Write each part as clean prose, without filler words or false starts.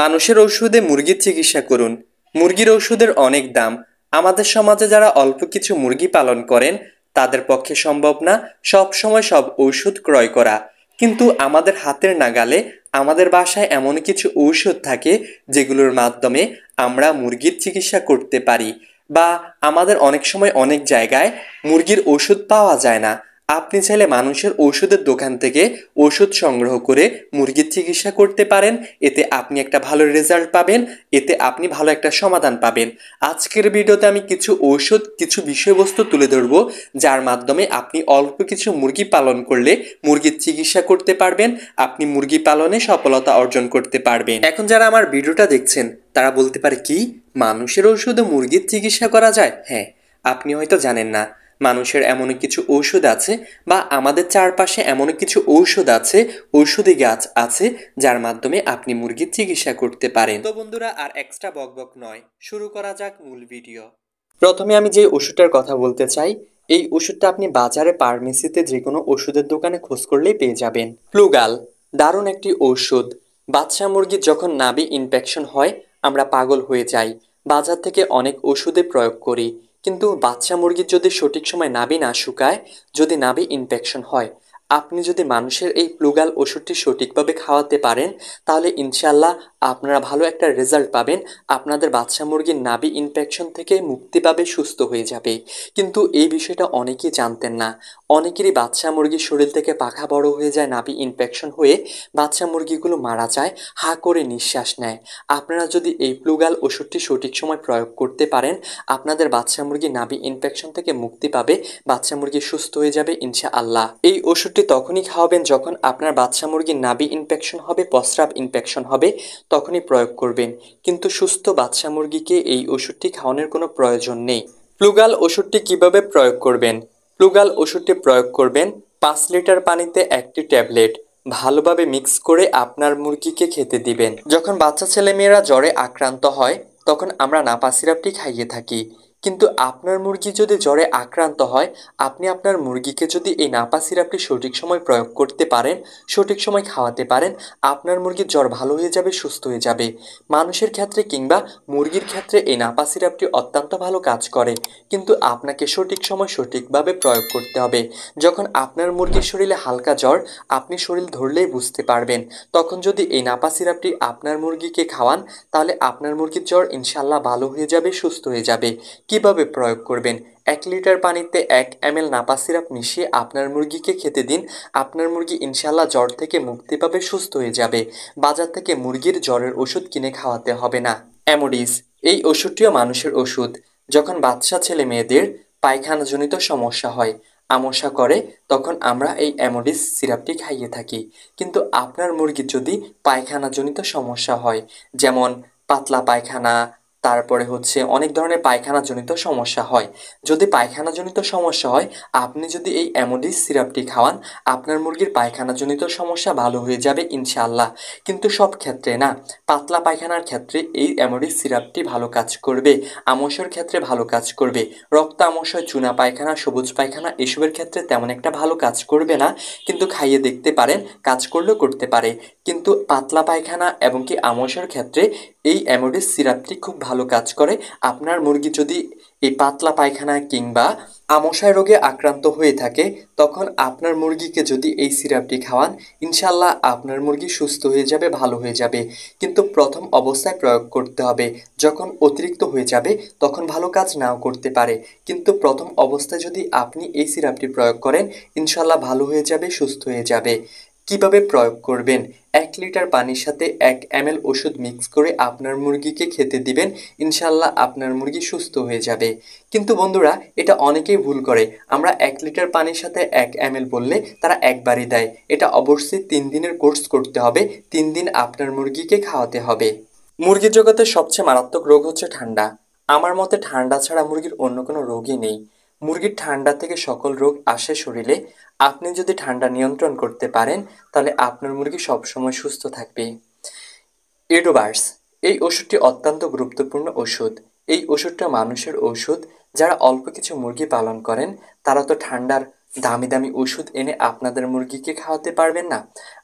মানুষের ঔষধে মুরগির চিকিৎসা করুন। মুরগির ঔষধের অনেক দাম। আমাদের সমাজে যারা অল্প কিছু মুরগি পালন করেন তাদের পক্ষে সম্ভব না সব সময় সব ঔষধ ক্রয় করা। কিন্তু আমাদের হাতের নাগালে আমাদের বাসায় এমন কিছু ঔষধ থাকে যেগুলোর মাধ্যমে আমরা মুরগির চিকিৎসা করতে পারি, বা আমাদের অনেক সময় অনেক জায়গায় মুরগির ওষুধ পাওয়া যায় না। আপনি চাইলে মানুষের ওষুধের দোকান থেকে ওষুধ সংগ্রহ করে মুরগির চিকিৎসা করতে পারেন। এতে আপনি একটা ভালো রেজাল্ট পাবেন, এতে আপনি ভালো একটা সমাধান পাবেন। আজকের ভিডিওতে আমি কিছু ঔষধ, কিছু বিষয়বস্তু তুলে ধরব যার মাধ্যমে আপনি অল্প কিছু মুরগি পালন করলে মুরগির চিকিৎসা করতে পারবেন, আপনি মুরগি পালনে সফলতা অর্জন করতে পারবেন। এখন যারা আমার ভিডিওটা দেখছেন তারা বলতে পারে, কি মানুষের ঔষধে মুরগির চিকিৎসা করা যায়? হ্যাঁ, আপনি হয়তো জানেন না মানুষের এমন কিছু ঔষধ আছে, বা আমাদের চারপাশে এমন কিছু ঔষধ আছে, ঔষধি গাছ আছে যার মাধ্যমে আপনি মুরগির চিকিৎসা করতে পারেন। তো বন্ধুরা, আর এক্সট্রা বকবক নয়, শুরু করা যাক মূল ভিডিও। প্রথমে আমি যে ওষুধটার কথা বলতে চাই, এই ওষুধটা আপনি বাজারে ফার্মেসিতে যে কোনো ওষুধের দোকানে খোঁজ করলেই পেয়ে যাবেন। ফ্লুগাল দারুণ একটি ঔষধ। বাচ্চা মুরগির যখন নাভি ইনফেকশন হয় আমরা পাগল হয়ে যাই, বাজার থেকে অনেক ওষুধে প্রয়োগ করি, কিন্তু বাচ্চা মুরগির যদি সঠিক সময় নাভি না শুকায়, যদি নাভি ইনফেকশন হয়, আপনি যদি মানুষের এই ফ্লুগাল ওষুধটি সঠিকভাবে খাওয়াতে পারেন তাহলে ইনশাল্লাহ আপনারা ভালো একটা রেজাল্ট পাবেন। আপনাদের বাচ্চা মুরগির নাভি ইনফেকশন থেকে মুক্তি পাবে, সুস্থ হয়ে যাবে। কিন্তু এই বিষয়টা অনেকেই জানতেন না। অনেকেরই বাচ্চা মুরগির শরীর থেকে পাখা বড় হয়ে যায়, নাভি ইনফেকশন হয়ে বাচ্চা মুরগিগুলো মারা যায়, হা করে নিঃশ্বাস নেয়। আপনারা যদি এই ফ্লুগাল ওষুধটি সঠিক সময় প্রয়োগ করতে পারেন, আপনাদের বাচ্চা মুরগি নাভি ইনফেকশন থেকে মুক্তি পাবে, বাচ্চা মুরগি সুস্থ হয়ে যাবে ইনশাআল্লাহ। এই ওষুধটি তখনই খাওয়াবেন যখন আপনার বাচ্চা মুরগির নাভি ইনফেকশন হবে, প্রস্রাব ইনফেকশন হবে, তখনই প্রয়োগ করবেন। কিন্তু সুস্থ বাচ্চা মুরগিকে এই ওষুধটি খাওয়ানোর কোনো প্রয়োজন নেই। ফ্লুগাল ওষুধটি কিভাবে প্রয়োগ করবেন? ফ্লুগাল ওষুধটি প্রয়োগ করবেন 5 লিটার পানিতে একটি ট্যাবলেট, ভালোভাবে মিক্স করে আপনার মুরগিকে খেতে দিবেন। যখন বাচ্চা ছেলেমেয়েরা জ্বরে আক্রান্ত হয় তখন আমরা নাপা সিরাপটি খাইয়ে থাকি, কিন্তু আপনার মুরগি যদি জ্বরে আক্রান্ত হয়, আপনি আপনার মুরগিকে যদি এই নাপা সিরাপটি সঠিক সময় প্রয়োগ করতে পারেন, সঠিক সময় খাওয়াতে পারেন, আপনার মুরগির জ্বর ভালো হয়ে যাবে, সুস্থ হয়ে যাবে। মানুষের ক্ষেত্রে কিংবা মুরগির ক্ষেত্রে এই নাপা সিরাপটি অত্যন্ত ভালো কাজ করে, কিন্তু আপনাকে সঠিক সময় সঠিকভাবে প্রয়োগ করতে হবে। যখন আপনার মুরগির শরীরে হালকা জ্বর, আপনি শরীর ধরলেই বুঝতে পারবেন, তখন যদি এই নাপা সিরাপটি আপনার মুরগিকে খাওয়ান তাহলে আপনার মুরগির জ্বর ইনশাল্লাহ ভালো হয়ে যাবে, সুস্থ হয়ে যাবে। কিভাবে প্রয়োগ করবেন? 1 লিটার পানিতে 1 ml নাপা সিরাপ মিশিয়ে আপনার মুরগিকে খেতে দিন। আপনার মুরগি ইনশাল্লাহ জ্বর থেকে মুক্তি পাবে, সুস্থ হয়ে যাবে। বাজার থেকে মুরগির জ্বরের ওষুধ কিনে খাওয়াতে হবে না। অ্যামোডিস এই ওষুধটিও মানুষের ওষুধ। যখন বাচ্চা ছেলে মেয়েদের পায়খানাজনিত সমস্যা হয়, আমশা করে, তখন আমরা এই অ্যামোডিস সিরাপটি খাইয়ে থাকি। কিন্তু আপনার মুরগির যদি পায়খানাজনিত সমস্যা হয়, যেমন পাতলা পায়খানা, তারপরে হচ্ছে অনেক ধরনের পায়খানাজনিত সমস্যা হয়, যদি পায়খানাজনিত সমস্যা হয়, আপনি যদি এই অ্যামোডিস সিরাপটি খাওয়ান, আপনার মুরগির পায়খানাজনিত সমস্যা ভালো হয়ে যাবে ইনশাআল্লাহ। কিন্তু সব ক্ষেত্রে না, পাতলা পায়খানার ক্ষেত্রে এই অ্যামোডিস সিরাপটি ভালো কাজ করবে, আমশার ক্ষেত্রে ভালো কাজ করবে। রক্ত আমশয়, চুনা পায়খানা, সবুজ পায়খানা এসবের ক্ষেত্রে তেমন একটা ভালো কাজ করবে না, কিন্তু খাইয়ে দেখতে পারেন, কাজ করলেও করতে পারে। কিন্তু পাতলা পায়খানা এবং কি আমশার ক্ষেত্রে এই অ্যামোডিস সিরাপটি খুব ভালো কাজ করে। আপনার মুরগি যদি এই পাতলা পায়খানা কিংবা আমশায় রোগে আক্রান্ত হয়ে থাকে, তখন আপনার মুরগিকে যদি এই সিরাপটি খাওয়ান, ইনশাল্লাহ আপনার মুরগি সুস্থ হয়ে যাবে, ভালো হয়ে যাবে। কিন্তু প্রথম অবস্থায় প্রয়োগ করতে হবে। যখন অতিরিক্ত হয়ে যাবে তখন ভালো কাজ নাও করতে পারে, কিন্তু প্রথম অবস্থায় যদি আপনি এই সিরাপটি প্রয়োগ করেন, ইনশাল্লাহ ভালো হয়ে যাবে, সুস্থ হয়ে যাবে। কিভাবে প্রয়োগ করবেন? 1 লিটার পানির সাথে 1 ml ওষুধ মিক্স করে আপনার মুরগিকে খেতে দিবেন, ইনশাল্লাহ আপনার মুরগি সুস্থ হয়ে যাবে। কিন্তু বন্ধুরা, এটা অনেকেই ভুল করে। আমরা 1 লিটার পানির সাথে 1 ml বললে তারা একবারই দেয়। এটা অবশ্যই 3 দিনের কোর্স করতে হবে, 3 দিন আপনার মুরগিকে খাওয়াতে হবে। মুরগির জগতের সবচেয়ে মারাত্মক রোগ হচ্ছে ঠান্ডা। আমার মতে ঠান্ডা ছাড়া মুরগির অন্য কোনো রোগই নেই। মুরগির ঠান্ডা থেকে সকল রোগ আসে শরীরে। আপনি যদি ঠান্ডা নিয়ন্ত্রণ করতে পারেন তাহলে আপনার মুরগি সবসময় সুস্থ থাকবে। এডোভার্স এই ওষুধটি অত্যন্ত গুরুত্বপূর্ণ ওষুধ। এই ওষুধটা মানুষের ওষুধ। যারা অল্প কিছু মুরগি পালন করেন তারা তো ঠান্ডার দামি দামি ওষুধ এনে আপনাদের মুরগিকে খাওয়াতে পারবেন না।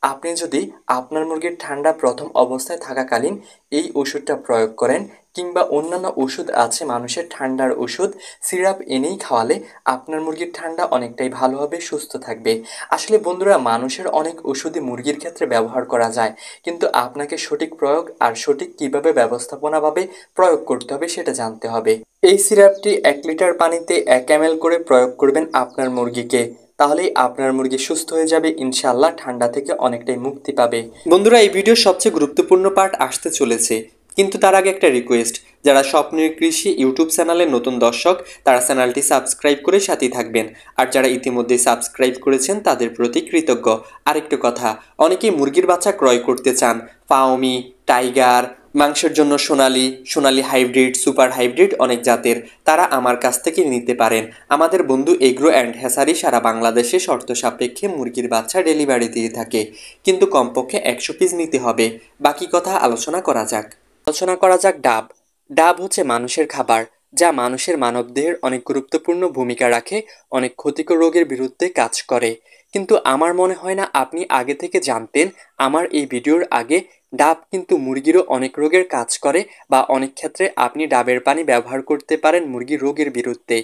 আপনি যদি আপনার মুরগির ঠান্ডা প্রথম অবস্থায় থাকাকালীন এই ওষুধটা প্রয়োগ করেন কিংবা অন্যান্য ওষুধ আছে মানুষের ঠান্ডার ওষুধ সিরাপ এনেই খাওয়ালে আপনার মুরগির ঠান্ডা অনেকটাই ভালো হবে, সুস্থ থাকবে। আসলে বন্ধুরা, মানুষের অনেক ওষুধই মুরগির ক্ষেত্রে ব্যবহার করা যায়, কিন্তু আপনাকে সঠিক প্রয়োগ আর সঠিক কিভাবে ব্যবস্থাপনাভাবে প্রয়োগ করতে হবে সেটা জানতে হবে। এই সিরাপটি 1 লিটার পানিতে 1 ml করে প্রয়োগ করবেন আপনার মুরগিকে, তাহলেই আপনার মুরগি সুস্থ হয়ে যাবে ইনশাআল্লাহ, ঠান্ডা থেকে অনেকটাই মুক্তি পাবে। বন্ধুরা, এই ভিডিওর সবচেয়ে গুরুত্বপূর্ণ পার্ট আসতে চলেছে, কিন্তু তার আগে একটা রিকোয়েস্ট, যারা স্বপ্নের কৃষি ইউটিউব চ্যানেলের নতুন দর্শক তারা চ্যানেলটি সাবস্ক্রাইব করে সাথেই থাকবেন, আর যারা ইতিমধ্যে সাবস্ক্রাইব করেছেন তাদের প্রতি কৃতজ্ঞ। আরেকটু কথা, অনেকেই মুরগির বাচ্চা ক্রয় করতে চান, ফাওমি, টাইগার, মাংসের জন্য সোনালি, সোনালি হাইব্রিড, সুপার হাইব্রিড অনেক জাতের, তারা আমার কাছ থেকে নিতে পারেন। আমাদের বন্ধু এগ্রো অ্যান্ড হ্যাসারি সারা বাংলাদেশে শর্ত সাপেক্ষে মুরগির বাচ্চা ডেলিভারি দিয়ে থাকে, কিন্তু কমপক্ষে 100 পিস নিতে হবে। বাকি কথা আলোচনা করা যাক। ডাব। ডাব হচ্ছে মানুষের খাবার, যা মানুষের মানবদেহের অনেক গুরুত্বপূর্ণ ভূমিকা রাখে, অনেক ক্ষতিকর রোগের বিরুদ্ধে কাজ করে। কিন্তু আমার মনে হয় না আপনি আগে থেকে জানতেন, আমার এই ভিডিওর আগে, ডাব কিন্তু মুরগিরও অনেক রোগের কাজ করে, বা অনেক ক্ষেত্রে আপনি ডাবের পানি ব্যবহার করতে পারেন মুরগির রোগের বিরুদ্ধে।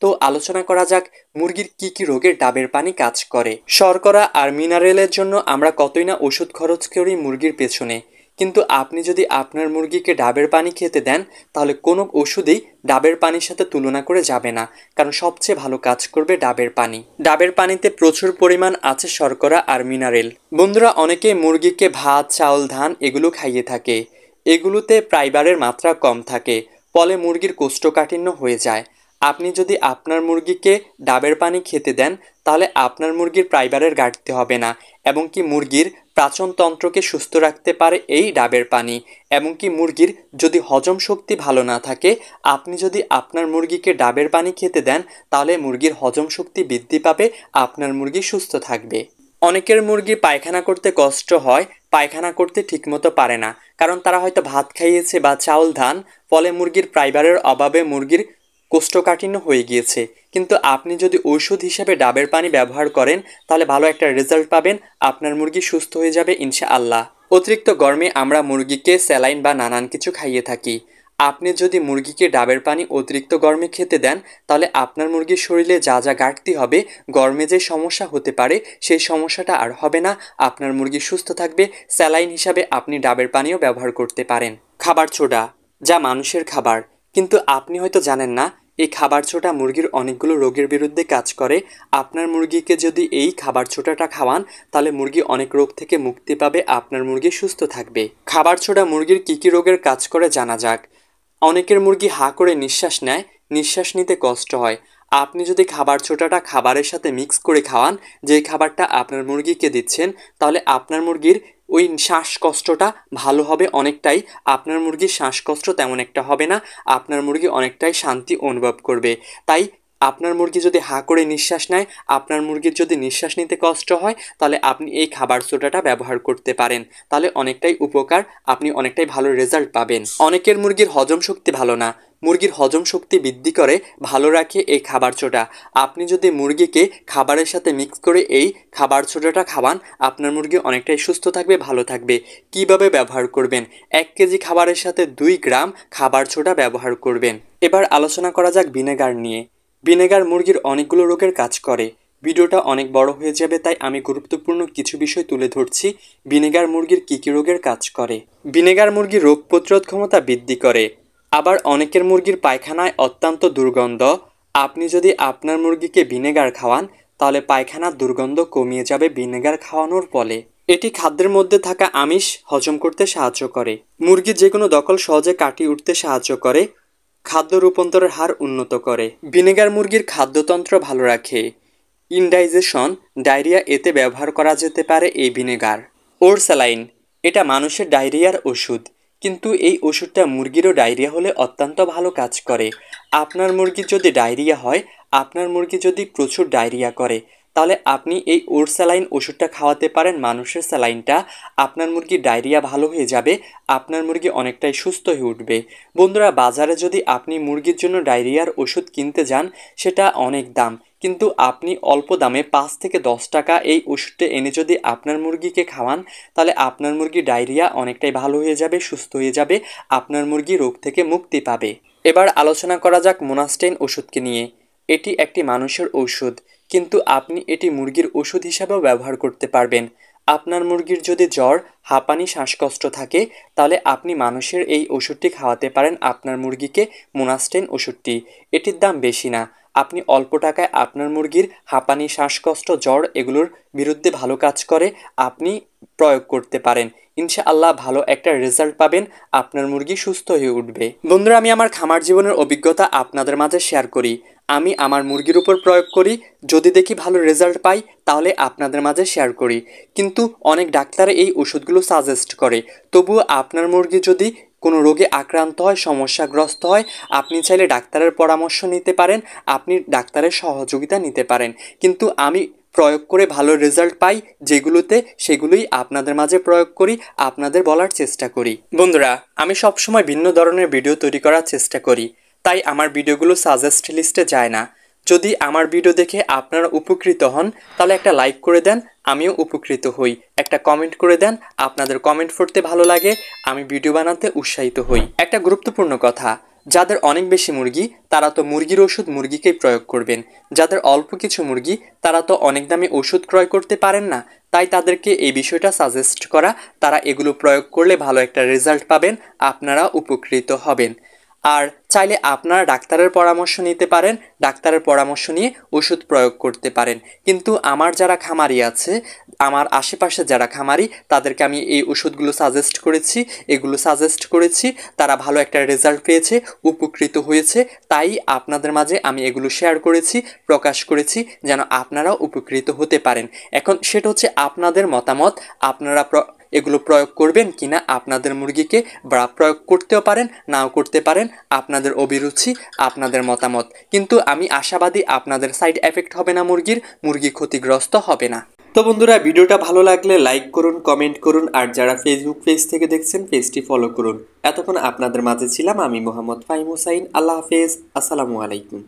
তো আলোচনা করা যাক মুরগির কি কি রোগের ডাবের পানি কাজ করে। শর্করা আর মিনারেলের জন্য আমরা কতই না ওষুধ খরচ করি মুরগির পেছনে, কিন্তু আপনি যদি আপনার মুরগিকে ডাবের পানি খেতে দেন, তাহলে কোনো ওষুধেই ডাবের পানির সাথে তুলনা করে যাবে না, কারণ সবচেয়ে ভালো কাজ করবে ডাবের পানি। ডাবের পানিতে প্রচুর পরিমাণ আছে শর্করা আর মিনারেল। বন্ধুরা, অনেকে মুরগিকে ভাত, চাউল, ধান এগুলো খাইয়ে থাকে, এগুলোতে ফাইবারের মাত্রা কম থাকে, ফলে মুরগির কোষ্ঠকাঠিন্য হয়ে যায়। আপনি যদি আপনার মুরগিকে ডাবের পানি খেতে দেন, তাহলে আপনার মুরগির ফাইবারের ঘাটতি হবে না, এবং কি মুরগির পাচনতন্ত্রকে সুস্থ রাখতে পারে এই ডাবের পানি। এমনকি মুরগির যদি হজম শক্তি ভালো না থাকে, আপনি যদি আপনার মুরগিকে ডাবের পানি খেতে দেন, তাহলে মুরগির হজম শক্তি বৃদ্ধি পাবে, আপনার মুরগি সুস্থ থাকবে। অনেকের মুরগি পায়খানা করতে কষ্ট হয়, পায়খানা করতে ঠিকমতো পারে না, কারণ তারা হয়তো ভাত খাইয়েছে বা চাউল, ধান, ফলে মুরগির ফাইবারের অভাবে মুরগির কোষ্ঠকাঠিন্য হয়ে গিয়েছে। কিন্তু আপনি যদি ঔষধ হিসেবে ডাবের পানি ব্যবহার করেন, তাহলে ভালো একটা রেজাল্ট পাবেন, আপনার মুরগি সুস্থ হয়ে যাবে ইনশাআল্লাহ। অতিরিক্ত গরমে আমরা মুরগিকে স্যালাইন বা নানান কিছু খাইয়ে থাকি। আপনি যদি মুরগিকে ডাবের পানি অতিরিক্ত গরমে খেতে দেন, তাহলে আপনার মুরগির শরীরে যা যা ঘাটতি হবে, গরমে যে সমস্যা হতে পারে সেই সমস্যাটা আর হবে না, আপনার মুরগি সুস্থ থাকবে। স্যালাইন হিসাবে আপনি ডাবের পানিও ব্যবহার করতে পারেন। খাবার সোডা, যা মানুষের খাবার, কিন্তু আপনি হয়তো জানেন না এই খাবার ছোটা মুরগির অনেকগুলো রোগের বিরুদ্ধে কাজ করে। আপনার মুরগিকে যদি এই খাবার ছোটাটা খাওয়ান, তাহলে মুরগি অনেক রোগ থেকে মুক্তি পাবে, আপনার মুরগি সুস্থ থাকবে। খাবার ছোটা মুরগির কী কী রোগের কাজ করে জানা যাক। অনেকের মুরগি হাঁ করে নিঃশ্বাস নেয়, নিঃশ্বাস নিতে কষ্ট হয়। আপনি যদি খাবার ছোটাটা খাবারের সাথে মিক্স করে খাওয়ান, যেই খাবারটা আপনার মুরগিকে দিচ্ছেন, তাহলে আপনার মুরগির ওই শ্বাসকষ্টটা ভালো হবে অনেকটাই, আপনার মুরগির শ্বাসকষ্ট তেমন একটা হবে না, আপনার মুরগি অনেকটাই শান্তি অনুভব করবে। তাই আপনার মুরগি যদি হাঁ করে নিঃশ্বাস নেয়, আপনার মুরগির যদি নিঃশ্বাস নিতে কষ্ট হয়, তাহলে আপনি এই খাবার সোডাটা ব্যবহার করতে পারেন, তাহলে অনেকটাই উপকার, আপনি অনেকটাই ভালো রেজাল্ট পাবেন। অনেকের মুরগির হজম শক্তি ভালো না, মুরগির হজম শক্তি বৃদ্ধি করে, ভালো রাখে এই খাবার সোডা। আপনি যদি মুরগিকে খাবারের সাথে মিক্স করে এই খাবার সোডাটা খাওয়ান, আপনার মুরগি অনেকটাই সুস্থ থাকবে, ভালো থাকবে। কিভাবে ব্যবহার করবেন? 1 কেজি খাবারের সাথে 2 গ্রাম খাবার সোডা ব্যবহার করবেন। এবার আলোচনা করা যাক ভিনেগার নিয়ে। ভিনেগার মুরগির অনেকগুলো রোগের কাজ করে। ভিডিওটা অনেক বড় হয়ে যাবে, তাই আমি গুরুত্বপূর্ণ কিছু বিষয় তুলে ধরছি। ভিনেগার মুরগির কী কী রোগের কাজ করে। ভিনেগার মুরগির রোগ প্রতিরোধ ক্ষমতা বৃদ্ধি করে। আবার অনেকের মুরগির পায়খানায় অত্যন্ত দুর্গন্ধ। আপনি যদি আপনার মুরগিকে ভিনেগার খাওয়ান, তাহলে পায়খানার দুর্গন্ধ কমিয়ে যাবে ভিনেগার খাওয়ানোর ফলে। এটি খাদ্যের মধ্যে থাকা আমিষ হজম করতে সাহায্য করে। মুরগি যে কোনো দখল সহজে কাটিয়ে উঠতে সাহায্য করে। খাদ্য রূপান্তরের হার উন্নত করে। ভিনেগার মুরগির খাদ্যতন্ত্র ভালো রাখে। ইনডাইজেশন, ডায়রিয়া এতে ব্যবহার করা যেতে পারে এই ভিনেগার। ওরস্যালাইন, এটা মানুষের ডায়রিয়ার ওষুধ, কিন্তু এই ওষুধটা মুরগিরও ডায়রিয়া হলে অত্যন্ত ভালো কাজ করে। আপনার মুরগির যদি ডায়রিয়া হয়, আপনার মুরগি যদি প্রচুর ডায়রিয়া করে, তাহলে আপনি এই ওরস্যালাইন ওষুধটা খাওয়াতে পারেন, মানুষের স্যালাইনটা। আপনার মুরগির ডায়রিয়া ভালো হয়ে যাবে, আপনার মুরগি অনেকটাই সুস্থ হয়ে উঠবে। বন্ধুরা, বাজারে যদি আপনি মুরগির জন্য ডায়রিয়ার ওষুধ কিনতে যান, সেটা অনেক দাম, কিন্তু আপনি অল্প দামে 5 থেকে 10 টাকা এই ওষুধটা এনে যদি আপনার মুরগিকে খাওয়ান, তাহলে আপনার মুরগি ডায়রিয়া অনেকটাই ভালো হয়ে যাবে, সুস্থ হয়ে যাবে, আপনার মুরগি রোগ থেকে মুক্তি পাবে। এবার আলোচনা করা যাক মোনাস্টেইন ওষুধকে নিয়ে। এটি একটি মানুষের ঔষধ, কিন্তু আপনি এটি মুরগির ওষুধ হিসাবেও ব্যবহার করতে পারবেন। আপনার মুরগির যদি জ্বর, হাঁপানি, শ্বাসকষ্ট থাকে, তাহলে আপনি মানুষের এই ওষুধটি খাওয়াতে পারেন আপনার মুরগিকে, মোনাস্টেইন ওষুধটি। এটির দাম বেশি না, আপনি অল্প টাকায় আপনার মুরগির হাঁপানি, শ্বাসকষ্ট, জ্বর এগুলোর বিরুদ্ধে ভালো কাজ করে আপনি প্রয়োগ করতে পারেন। ইনশাআল্লাহ ভালো একটা রেজাল্ট পাবেন, আপনার মুরগি সুস্থ হয়ে উঠবে। বন্ধুরা, আমি আমার খামার জীবনের অভিজ্ঞতা আপনাদের মাঝে শেয়ার করি। আমি আমার মুরগির উপর প্রয়োগ করি, যদি দেখি ভালো রেজাল্ট পাই তাহলে আপনাদের মাঝে শেয়ার করি। কিন্তু অনেক ডাক্তার এই ওষুধগুলো সাজেস্ট করে, তবুও আপনার মুরগি যদি কোনো রোগে আক্রান্ত হয়, সমস্যাগ্রস্ত হয়, আপনি চাইলে ডাক্তারের পরামর্শ নিতে পারেন, আপনি ডাক্তারের সহযোগিতা নিতে পারেন। কিন্তু আমি প্রয়োগ করে ভালো রেজাল্ট পাই যেগুলোতে, সেগুলোই আপনাদের মাঝে প্রয়োগ করি, আপনাদের বলার চেষ্টা করি। বন্ধুরা, আমি সবসময় ভিন্ন ধরনের ভিডিও তৈরি করার চেষ্টা করি, তাই আমার ভিডিওগুলো সাজেস্ট লিস্টে যায় না। যদি আমার ভিডিও দেখে আপনারা উপকৃত হন, তাহলে একটা লাইক করে দেন, আমিও উপকৃত হই। একটা কমেন্ট করে দেন, আপনাদের কমেন্ট পড়তে ভালো লাগে, আমি ভিডিও বানাতে উৎসাহিত হই। একটা গুরুত্বপূর্ণ কথা, যাদের অনেক বেশি মুরগি তারা তো মুরগির ওষুধ মুরগিকেই প্রয়োগ করবেন। যাদের অল্প কিছু মুরগি তারা তো অনেক দামে ওষুধ ক্রয় করতে পারেন না, তাই তাদেরকে এই বিষয়টা সাজেস্ট করা, তারা এগুলো প্রয়োগ করলে ভালো একটা রেজাল্ট পাবেন, আপনারা উপকৃত হবেন। আর চাইলে আপনারা ডাক্তারের পরামর্শ নিতে পারেন, ডাক্তারের পরামর্শ নিয়ে ওষুধ প্রয়োগ করতে পারেন। কিন্তু আমার যারা খামারি আছে, আমার আশেপাশে যারা খামারি, তাদেরকে আমি এই ওষুধগুলো সাজেস্ট করেছি, তারা ভালো একটা রেজাল্ট পেয়েছে, উপকৃত হয়েছে, তাই আপনাদের মাঝে আমি এগুলো শেয়ার করেছি, প্রকাশ করেছি, যেন আপনারাও উপকৃত হতে পারেন। এখন সেটা হচ্ছে আপনাদের মতামত, আপনারা এগুলো প্রয়োগ করবেন কিনা আপনাদের মুরগিকে, বা প্রয়োগ করতেও পারেন, নাও করতে পারেন, আপনাদের অভিরুচি, আপনাদের মতামত। কিন্তু আমি আশাবাদী আপনাদের সাইড এফেক্ট হবে না, মুরগি ক্ষতিগ্রস্ত হবে না। তো বন্ধুরা, ভিডিওটা ভালো লাগলে লাইক করুন, কমেন্ট করুন, আর যারা ফেসবুক পেজ থেকে দেখছেন পেজটি ফলো করুন। এতক্ষণ আপনাদের মাঝে ছিলাম আমি মোহাম্মদ ফাহিম হুসাইন। আল্লাহ হাফেজ, আসসালামু আলাইকুম।